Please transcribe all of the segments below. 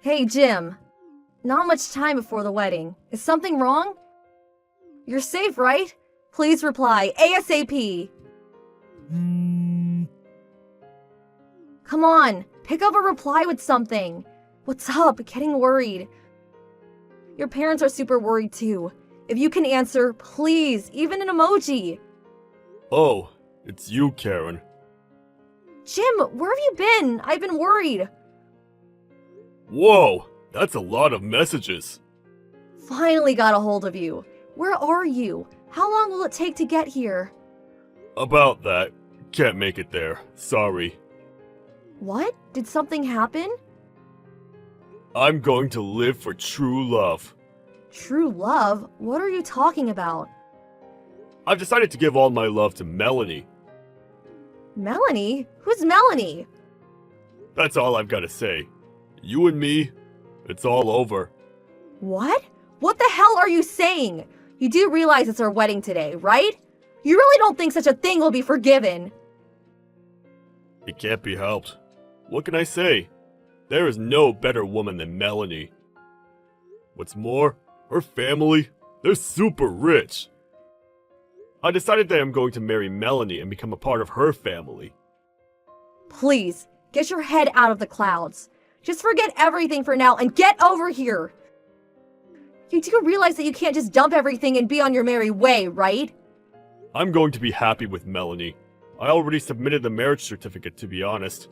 Hey, Jim. Not much time before the wedding. Is something wrong? You're safe, right? Please reply ASAP. Come on, pick up a reply with something. What's up? Getting worried. Your parents are super worried too. If you can answer, please, even an emoji. Oh, it's you, Karen. Jim, where have you been? I've been worried. Whoa, that's a lot of messages. Finally got a hold of you. Where are you? How long will it take to get here? About that. Can't make it there. Sorry. What? Did something happen? I'm going to live for true love. True love? What are you talking about? I've decided to give all my love to Melanie. Melanie? Who's Melanie? That's all I've got to say. You and me, it's all over. What? What the hell are you saying? You do realize it's our wedding today, right? You really don't think such a thing will be forgiven? It can't be helped. What can I say? There is no better woman than Melanie. What's more, her family, they're super rich. I decided that I'm going to marry Melanie and become a part of her family. Please, get your head out of the clouds. Just forget everything for now and get over here. You do realize that you can't just dump everything and be on your merry way, right? I'm going to be happy with Melanie. I already submitted the marriage certificate, to be honest.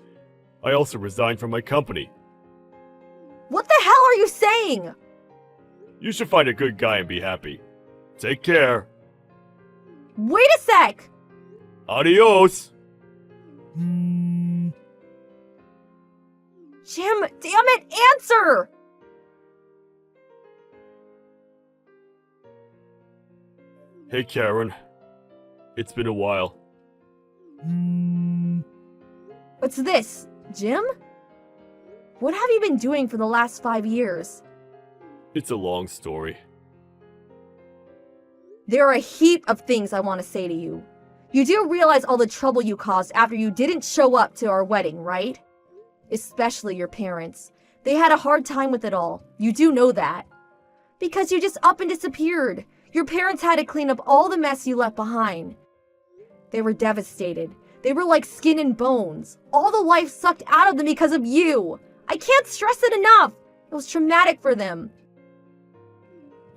I also resigned from my company. What the hell are you saying? You should find a good guy and be happy. Take care. Wait a sec! Adios! Jim, damn it, answer! Hey, Karen. It's been a while. What's this, Jim? What have you been doing for the last 5 years? It's a long story. There are a heap of things I want to say to you. You do realize all the trouble you caused after you didn't show up to our wedding, right? Especially your parents. They had a hard time with it all. You do know that. Because you just up and disappeared. Your parents had to clean up all the mess you left behind. They were devastated. They were like skin and bones. All the life sucked out of them because of you. I can't stress it enough. It was traumatic for them.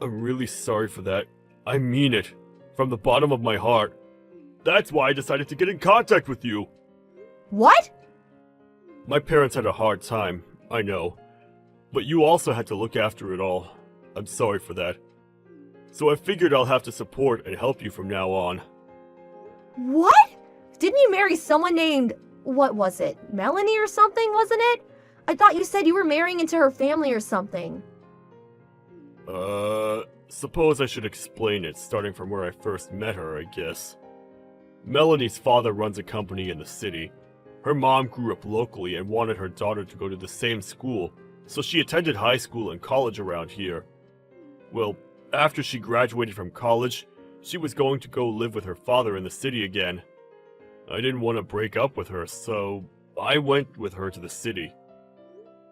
I'm really sorry for that. I mean it. From the bottom of my heart. That's why I decided to get in contact with you. What? My parents had a hard time, I know. But you also had to look after it all. I'm sorry for that. So I figured I'll have to support and help you from now on. What? Didn't you marry someone named, what was it, Melanie or something, wasn't it? I thought you said you were marrying into her family or something. Suppose I should explain it, starting from where I first met her, I guess. Melanie's father runs a company in the city. Her mom grew up locally and wanted her daughter to go to the same school, so she attended high school and college around here. Well, after she graduated from college, she was going to go live with her father in the city again. I didn't want to break up with her, so I went with her to the city.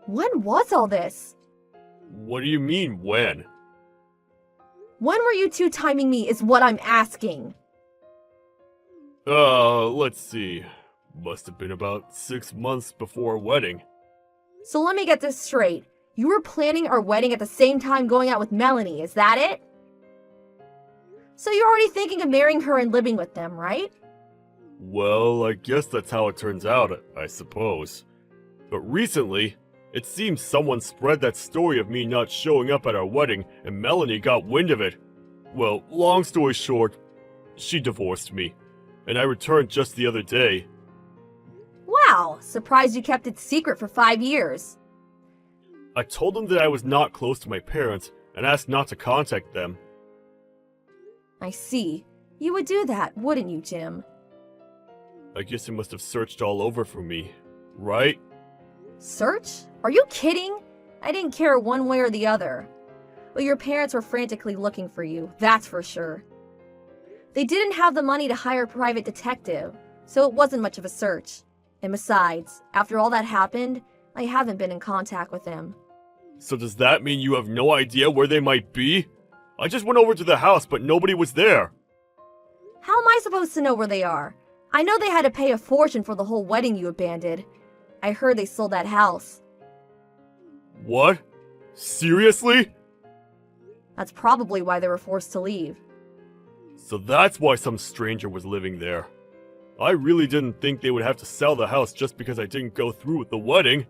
When was all this? What do you mean, when? When were you two timing me is what I'm asking. Let's see. Must have been about 6 months before our wedding. So let me get this straight. You were planning our wedding at the same time going out with Melanie, is that it? So you're already thinking of marrying her and living with them, right? Well, I guess that's how it turns out, I suppose. But recently, it seems someone spread that story of me not showing up at our wedding, and Melanie got wind of it. Well, long story short, she divorced me, and I returned just the other day. Wow, surprised you kept it secret for 5 years. I told them that I was not close to my parents, and asked not to contact them. I see. You would do that, wouldn't you, Jim? I guess they must have searched all over for me, right? Search? Are you kidding? I didn't care one way or the other. But your parents were frantically looking for you, that's for sure. They didn't have the money to hire a private detective, so it wasn't much of a search. And besides, after all that happened, I haven't been in contact with him. So does that mean you have no idea where they might be? I just went over to the house, but nobody was there. How am I supposed to know where they are? I know they had to pay a fortune for the whole wedding you abandoned. I heard they sold that house. What? Seriously? That's probably why they were forced to leave. So that's why some stranger was living there. I really didn't think they would have to sell the house just because I didn't go through with the wedding.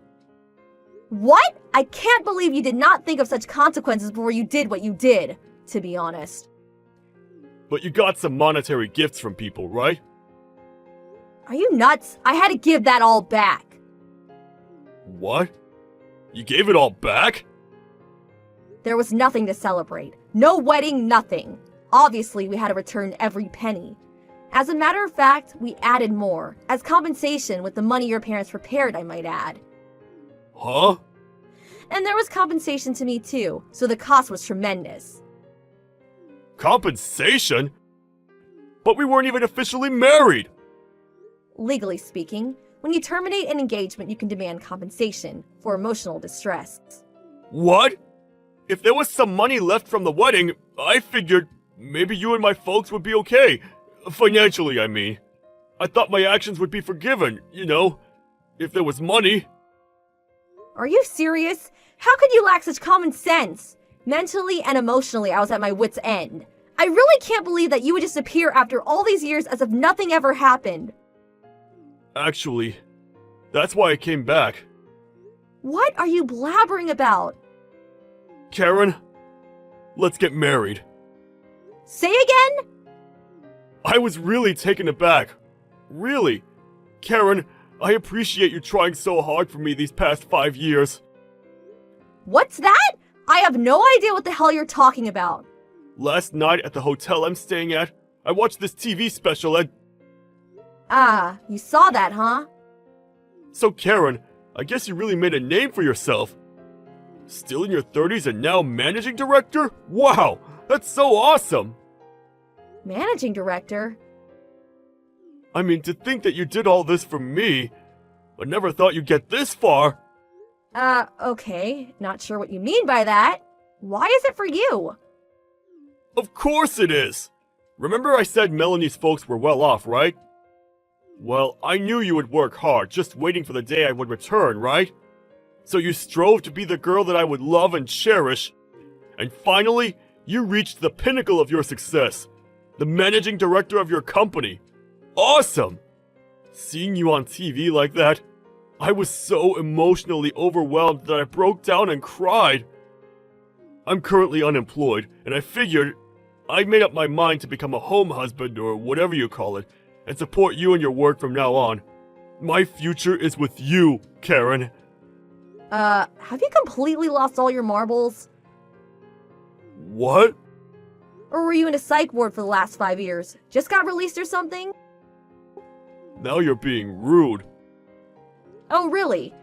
What? I can't believe you did not think of such consequences before you did what you did, to be honest. But you got some monetary gifts from people, right? Are you nuts? I had to give that all back. What? You gave it all back? There was nothing to celebrate. No wedding, nothing. Obviously, we had to return every penny. As a matter of fact, we added more, as compensation with the money your parents prepared, I might add. Huh? And there was compensation to me too, so the cost was tremendous. Compensation? But we weren't even officially married! Legally speaking, when you terminate an engagement, you can demand compensation for emotional distress. What? If there was some money left from the wedding, I figured maybe you and my folks would be okay. Financially, I mean. I thought my actions would be forgiven, you know, if there was money. Are you serious? How could you lack such common sense? Mentally and emotionally, I was at my wit's end. I really can't believe that you would just appear after all these years as if nothing ever happened. Actually, that's why I came back. What are you blabbering about? Karen, let's get married. Say again? I was really taken aback. Really. Karen, I appreciate you trying so hard for me these past 5 years. What's that? I have no idea what the hell you're talking about. Last night at the hotel I'm staying at, I watched this TV special and... Ah, you saw that, huh? So Karen, I guess you really made a name for yourself. Still in your 30s and now managing director? Wow, that's so awesome! Managing director? I mean, to think that you did all this for me, I never thought you'd get this far. Okay, not sure what you mean by that. Why is it for you? Of course it is! Remember I said Melanie's folks were well off, right? Well, I knew you would work hard, just waiting for the day I would return, right? So you strove to be the girl that I would love and cherish. And finally, you reached the pinnacle of your success. The managing director of your company. Awesome! Seeing you on TV like that, I was so emotionally overwhelmed that I broke down and cried. I'm currently unemployed, and I figured I made up my mind to become a home husband or whatever you call it, and support you in your work from now on. My future is with you, Karen. Have you completely lost all your marbles? What? Or were you in a psych ward for the last 5 years? Just got released or something? Now you're being rude. Oh, really?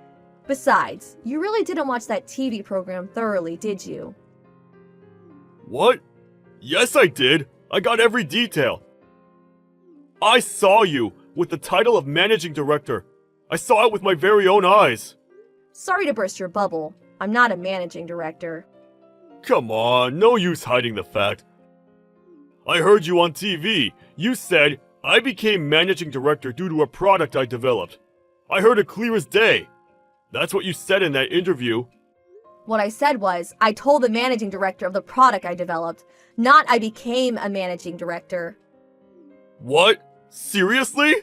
Besides, you really didn't watch that TV program thoroughly, did you? What? Yes, I did. I got every detail. I saw you with the title of managing director. I saw it with my very own eyes. Sorry to burst your bubble. I'm not a managing director. Come on, no use hiding the fact. I heard you on TV. You said, I became managing director due to a product I developed. I heard it clear as day. That's what you said in that interview. What I said was, I told the managing director of the product I developed, not I became a managing director. What? Seriously?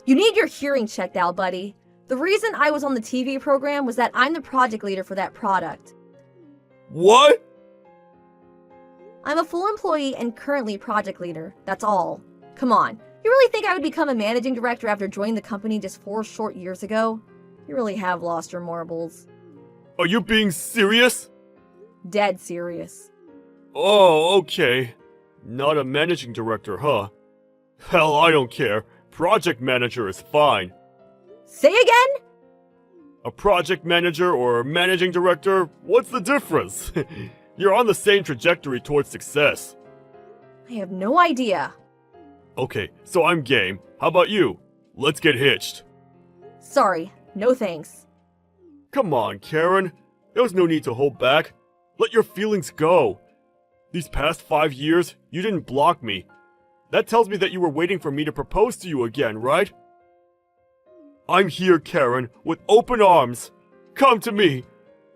You need your hearing checked out, buddy. The reason I was on the TV program was that I'm the project leader for that product. What? I'm a full employee and currently project leader, that's all. Come on, you really think I would become a managing director after joining the company just 4 short years ago? You really have lost your marbles. Are you being serious? Dead serious. Oh, okay. Not a managing director, huh? Hell, I don't care. Project manager is fine. Say again? A project manager or managing director, what's the difference? You're on the same trajectory towards success. I have no idea. Okay, so I'm game. How about you? Let's get hitched. Sorry, no thanks. Come on, Karen. There was no need to hold back. Let your feelings go. These past 5 years, you didn't block me. That tells me that you were waiting for me to propose to you again, right? I'm here, Karen, with open arms. Come to me.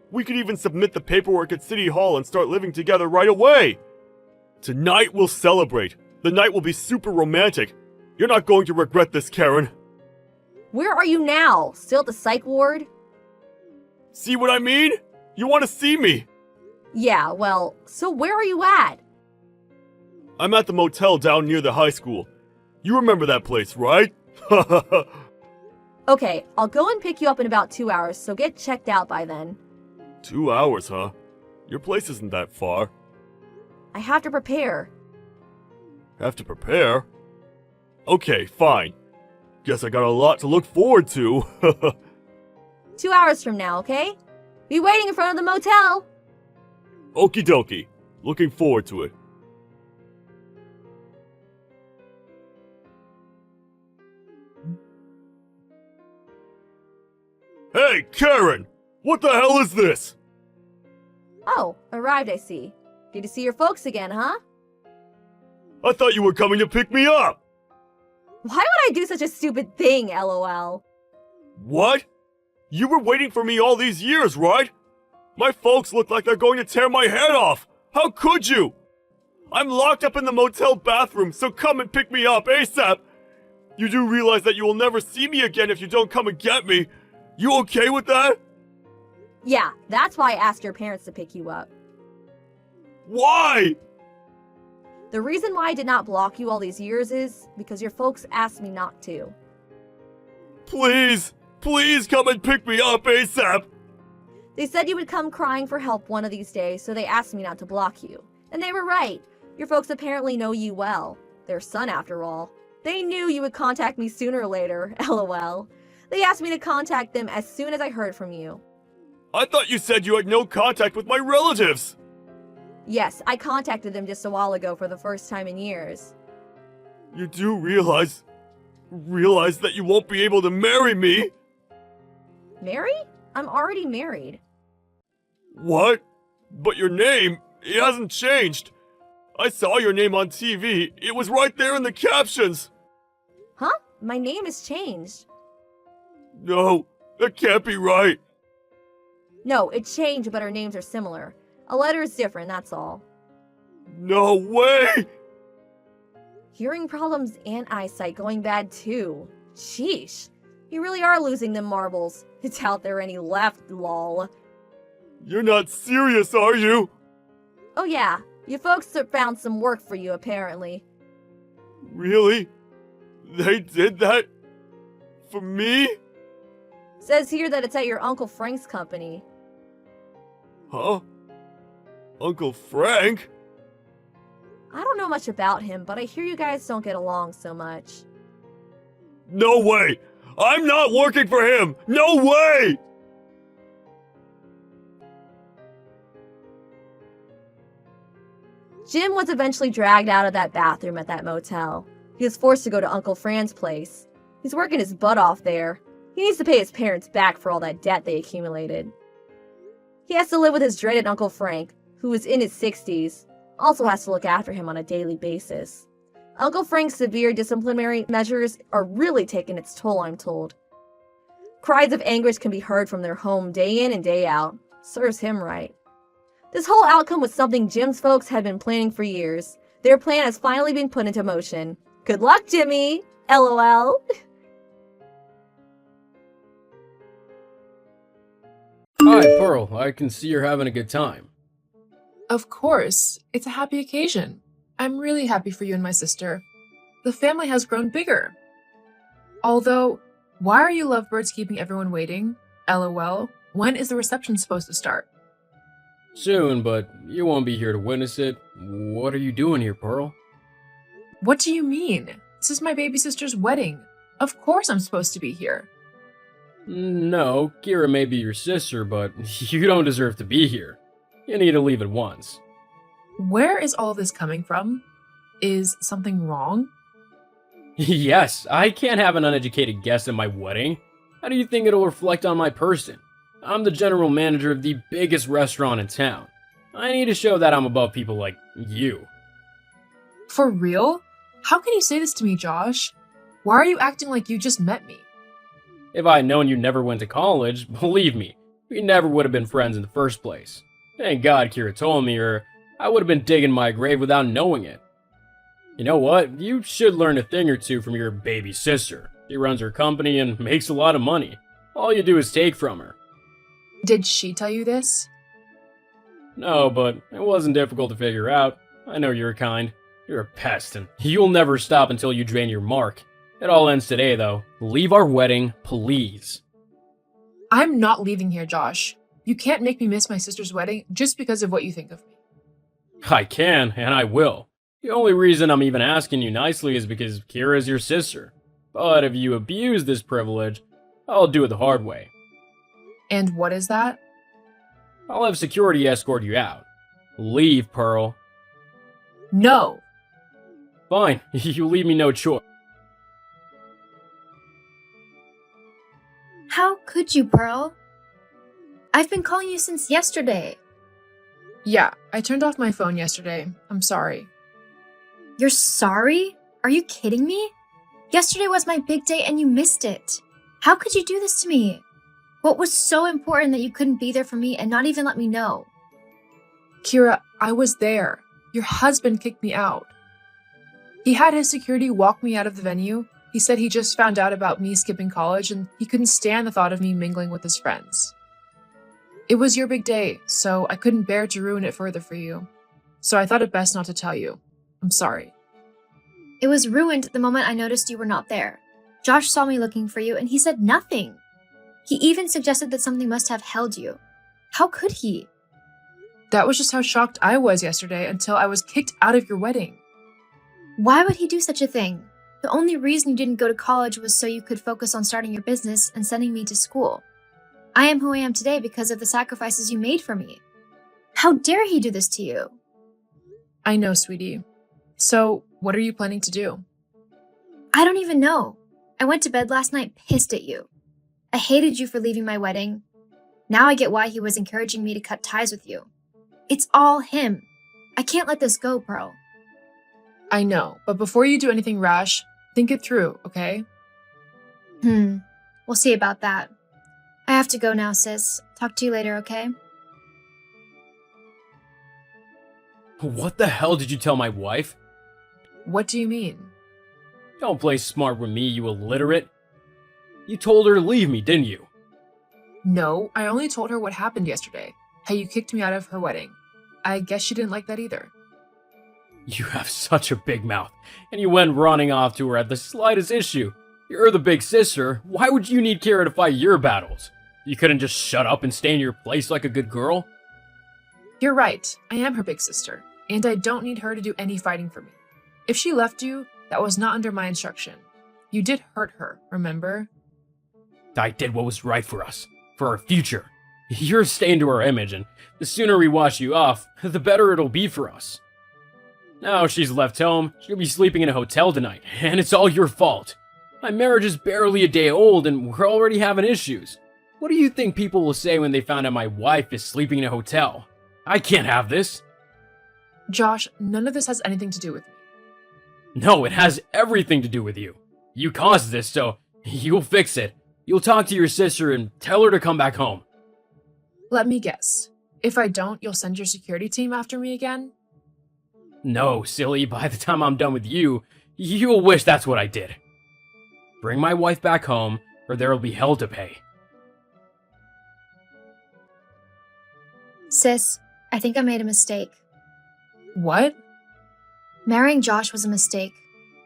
We could even submit the paperwork at City Hall and start living together right away. Tonight we'll celebrate. The night will be super romantic. You're not going to regret this, Karen. Where are you now? Still at the psych ward? See what I mean? You want to see me? Yeah, well, so where are you at? I'm at the motel down near the high school. You remember that place, right? Okay, I'll go and pick you up in about 2 hours, so get checked out by then. 2 hours, huh? Your place isn't that far. I have to prepare. Have to prepare? Okay, fine. Guess I got a lot to look forward to. 2 hours from now, okay? Be waiting in front of the motel. Okie dokie. Looking forward to it. Hey, Karen! What the hell is this? Oh, arrived, I see. Good to see your folks again, huh? I thought you were coming to pick me up! Why would I do such a stupid thing, lol? What? You were waiting for me all these years, right? My folks look like they're going to tear my head off! How could you? I'm locked up in the motel bathroom, so come and pick me up ASAP! You do realize that you will never see me again if you don't come and get me. You okay with that? Yeah, that's why I asked your parents to pick you up. Why? The reason why I did not block you all these years is because your folks asked me not to. Please, please come and pick me up ASAP! They said you would come crying for help one of these days, so they asked me not to block you. And they were right. Your folks apparently know you well. Their son, after all. They knew you would contact me sooner or later, lol. They asked me to contact them as soon as I heard from you. I thought you said you had no contact with my relatives! Yes, I contacted them just a while ago for the first time in years. You do realize that you won't be able to marry me? Marry? I'm already married. What? But your name, it hasn't changed. I saw your name on TV. It was right there in the captions. Huh? My name has changed. No, that can't be right. No, it changed, but our names are similar. A letter is different, that's all. No way! Hearing problems and eyesight going bad too. Sheesh. You really are losing them marbles. It's out there any left, lol. You're not serious, are you? Oh yeah, your folks have found some work for you apparently. Really? They did that? For me? Says here that it's at your Uncle Frank's company. Huh? Uncle Frank? I don't know much about him, but I hear you guys don't get along so much. No way! I'm not working for him! No way! Jim was eventually dragged out of that bathroom at that motel. He was forced to go to Uncle Fran's place. He's working his butt off there. He needs to pay his parents back for all that debt they accumulated. He has to live with his dreaded Uncle Frank, who is in his 60s, also has to look after him on a daily basis. Uncle Frank's severe disciplinary measures are really taking its toll, I'm told. Cries of anguish can be heard from their home day in and day out. Serves him right. This whole outcome was something Jim's folks had been planning for years. Their plan has finally been put into motion. Good luck, Jimmy! LOL. Hi, Pearl. I can see you're having a good time. Of course. It's a happy occasion. I'm really happy for you and my sister. The family has grown bigger. Although, why are you lovebirds keeping everyone waiting? LOL. When is the reception supposed to start? Soon, but you won't be here to witness it. What are you doing here, Pearl? What do you mean? This is my baby sister's wedding. Of course I'm supposed to be here. No, Kira may be your sister, but you don't deserve to be here. You need to leave at once. Where is all this coming from? Is something wrong? Yes, I can't have an uneducated guest at my wedding. How do you think it'll reflect on my person? I'm the general manager of the biggest restaurant in town. I need to show that I'm above people like you. For real? How can you say this to me, Josh? Why are you acting like you just met me? If I had known you never went to college, believe me, we never would have been friends in the first place. Thank God Kira told me, or I would have been digging my grave without knowing it. You know what? You should learn a thing or two from your baby sister. She runs her company and makes a lot of money. All you do is take from her. Did she tell you this? No, but it wasn't difficult to figure out. I know you're kind. You're a pest, and you'll never stop until you drain your mark. It all ends today, though. Leave our wedding, please. I'm not leaving here, Josh. You can't make me miss my sister's wedding just because of what you think of me. I can, and I will. The only reason I'm even asking you nicely is because Kira is your sister. But if you abuse this privilege, I'll do it the hard way. And what is that? I'll have security escort you out. Leave, Pearl. No! Fine, you leave me no choice. How could you, Pearl? I've been calling you since yesterday. Yeah, I turned off my phone yesterday. I'm sorry. You're sorry? Are you kidding me? Yesterday was my big day and you missed it. How could you do this to me? What was so important that you couldn't be there for me and not even let me know? Kira, I was there. Your husband kicked me out. He had his security walk me out of the venue. He said he just found out about me skipping college and he couldn't stand the thought of me mingling with his friends. It was your big day, so I couldn't bear to ruin it further for you. So I thought it best not to tell you. I'm sorry. It was ruined the moment I noticed you were not there. Josh saw me looking for you and he said nothing. He even suggested that something must have held you. How could he? That was just how shocked I was yesterday until I was kicked out of your wedding. Why would he do such a thing? The only reason you didn't go to college was so you could focus on starting your business and sending me to school. I am who I am today because of the sacrifices you made for me. How dare he do this to you? I know, sweetie. So, what are you planning to do? I don't even know. I went to bed last night pissed at you. I hated you for leaving my wedding. Now I get why he was encouraging me to cut ties with you. It's all him. I can't let this go, Pearl. I know, but before you do anything rash, think it through, okay? We'll see about that. I have to go now, sis. Talk to you later, okay? What the hell did you tell my wife? What do you mean? Don't play smart with me, you illiterate. You told her to leave me, didn't you? No, I only told her what happened yesterday. How you kicked me out of her wedding. I guess she didn't like that either. You have such a big mouth, and you went running off to her at the slightest issue. You're the big sister. Why would you need Kira to fight your battles? You couldn't just shut up and stay in your place like a good girl? You're right. I am her big sister, and I don't need her to do any fighting for me. If she left you, that was not under my instruction. You did hurt her, remember? I did what was right for us, for our future. You're a stain to our image, and the sooner we wash you off, the better it'll be for us. Now she's left home, she'll be sleeping in a hotel tonight, and it's all your fault. My marriage is barely a day old, and we're already having issues. What do you think people will say when they find out my wife is sleeping in a hotel? I can't have this. Josh, none of this has anything to do with me. No, it has everything to do with you. You caused this, so you'll fix it. You'll talk to your sister and tell her to come back home. Let me guess. If I don't, you'll send your security team after me again? No, silly, by the time I'm done with you, you'll wish that's what I did. Bring my wife back home, or there'll be hell to pay. Sis, I think I made a mistake. What? Marrying Josh was a mistake.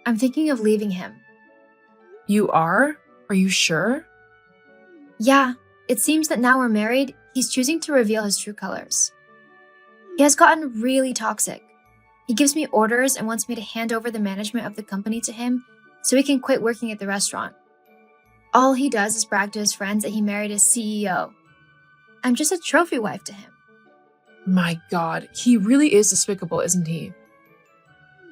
I'm thinking of leaving him. You are? Are you sure? Yeah, it seems that now we're married, he's choosing to reveal his true colors. He has gotten really toxic. He gives me orders and wants me to hand over the management of the company to him so he can quit working at the restaurant. All he does is brag to his friends that he married a CEO. I'm just a trophy wife to him. My God, he really is despicable, isn't he?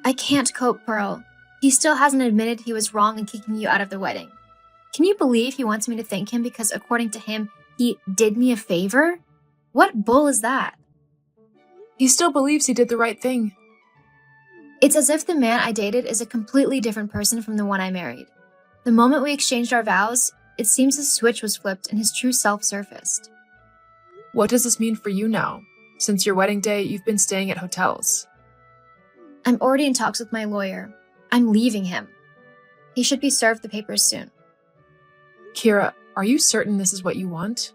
I can't cope, Pearl. He still hasn't admitted he was wrong in kicking you out of the wedding. Can you believe he wants me to thank him because, according to him, he did me a favor? What bull is that? He still believes he did the right thing. It's as if the man I dated is a completely different person from the one I married. The moment we exchanged our vows, it seems a switch was flipped and his true self surfaced. What does this mean for you now? Since your wedding day, you've been staying at hotels. I'm already in talks with my lawyer. I'm leaving him. He should be served the papers soon. Kira, are you certain this is what you want?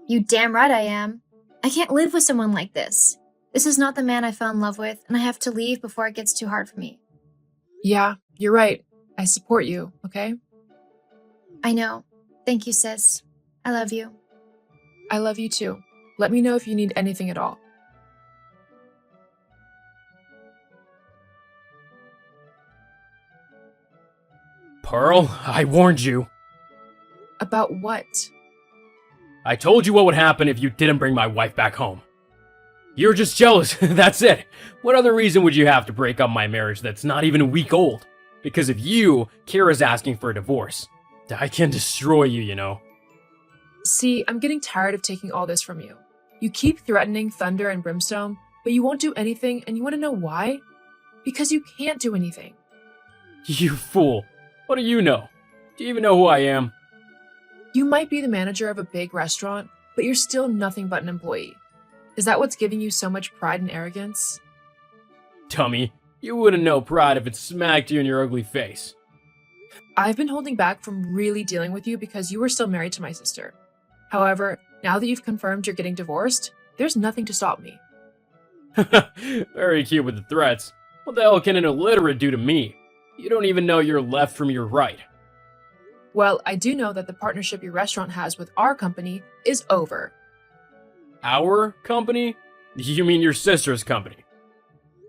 You damn right I am. I can't live with someone like this. This is not the man I fell in love with, and I have to leave before it gets too hard for me. Yeah, you're right. I support you, okay? I know. Thank you, sis. I love you. I love you too. Let me know if you need anything at all. Pearl, I warned you. About what? I told you what would happen if you didn't bring my wife back home. You're just jealous, that's it. What other reason would you have to break up my marriage that's not even a week old? Because of you, Kira's asking for a divorce. I can destroy you, you know. See, I'm getting tired of taking all this from you. You keep threatening thunder and brimstone, but you won't do anything, and you want to know why? Because you can't do anything. You fool. What do you know? Do you even know who I am? You might be the manager of a big restaurant, but you're still nothing but an employee. Is that what's giving you so much pride and arrogance? Dummy, you wouldn't know pride if it smacked you in your ugly face. I've been holding back from really dealing with you because you were still married to my sister. However, now that you've confirmed you're getting divorced, there's nothing to stop me. Very cute with the threats. What the hell can an illiterate do to me? You don't even know your left from your right. Well, I do know that the partnership your restaurant has with our company is over. Our company? You mean your sister's company?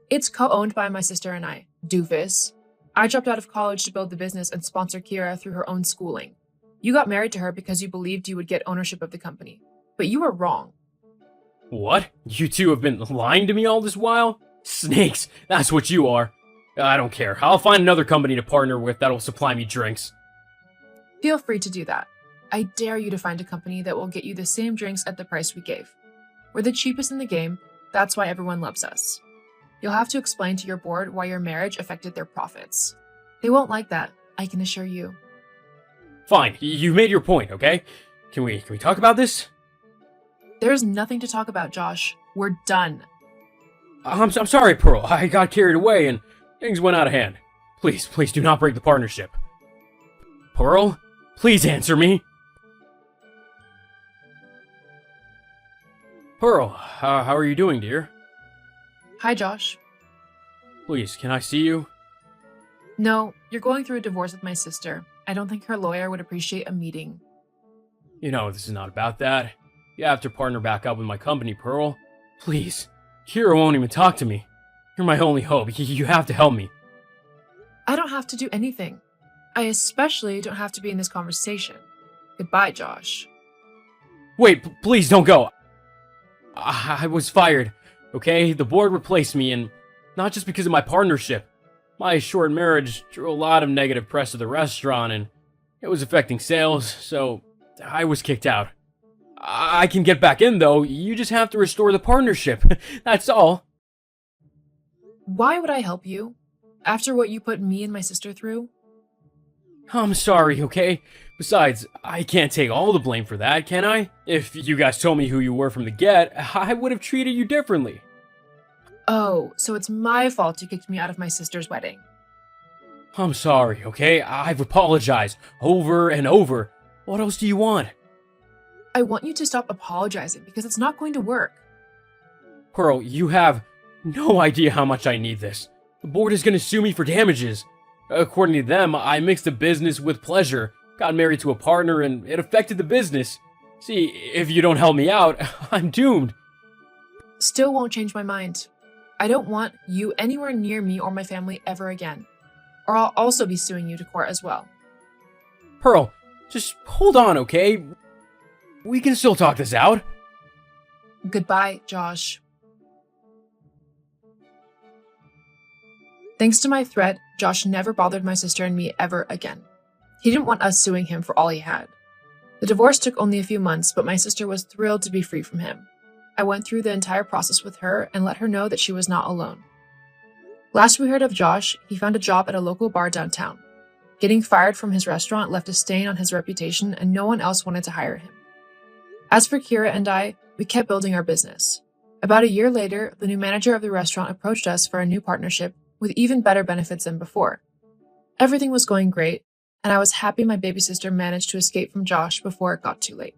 It's co-owned by my sister and I, doofus. I dropped out of college to build the business and sponsor Kira through her own schooling. You got married to her because you believed you would get ownership of the company. But you were wrong. What? You two have been lying to me all this while? Snakes, that's what you are. I don't care. I'll find another company to partner with that'll supply me drinks. Feel free to do that. I dare you to find a company that will get you the same drinks at the price we gave. We're the cheapest in the game. That's why everyone loves us. You'll have to explain to your board why your marriage affected their profits. They won't like that, I can assure you. Fine, you made your point, okay? Can we talk about this? There's nothing to talk about, Josh. We're done. I'm sorry, Pearl. I got carried away and things went out of hand. Please do not break the partnership. Pearl, please answer me. Pearl, how are you doing, dear? Hi, Josh. Please, can I see you? No, you're going through a divorce with my sister. I don't think her lawyer would appreciate a meeting. You know, this is not about that. You have to partner back up with my company, Pearl. Please. Kira won't even talk to me. You're my only hope. You have to help me. I don't have to do anything. I especially don't have to be in this conversation. Goodbye, Josh. Wait, please don't go. I was fired, okay? The board replaced me, and not just because of my partnership. My short marriage drew a lot of negative press to the restaurant, and it was affecting sales, so I was kicked out. I can get back in, though. You just have to restore the partnership. That's all. Why would I help you? After what you put me and my sister through? I'm sorry, okay? Besides, I can't take all the blame for that, can I? If you guys told me who you were from the get, I would have treated you differently. Oh, so it's my fault you kicked me out of my sister's wedding. I'm sorry, okay? I've apologized over and over. What else do you want? I want you to stop apologizing because it's not going to work. Pearl, you have no idea how much I need this. The board is going to sue me for damages. According to them, I mixed a business with pleasure, got married to a partner, and it affected the business. See, if you don't help me out, I'm doomed. Still won't change my mind. I don't want you anywhere near me or my family ever again. Or I'll also be suing you to court as well. Pearl, just hold on, okay? We can still talk this out. Goodbye, Josh. Thanks to my threat, Josh never bothered my sister and me ever again. He didn't want us suing him for all he had. The divorce took only a few months, but my sister was thrilled to be free from him. I went through the entire process with her and let her know that she was not alone. Last we heard of Josh, he found a job at a local bar downtown. Getting fired from his restaurant left a stain on his reputation, and no one else wanted to hire him. As for Kira and I, we kept building our business. About a year later, the new manager of the restaurant approached us for a new partnership with even better benefits than before. Everything was going great, and I was happy my baby sister managed to escape from Josh before it got too late.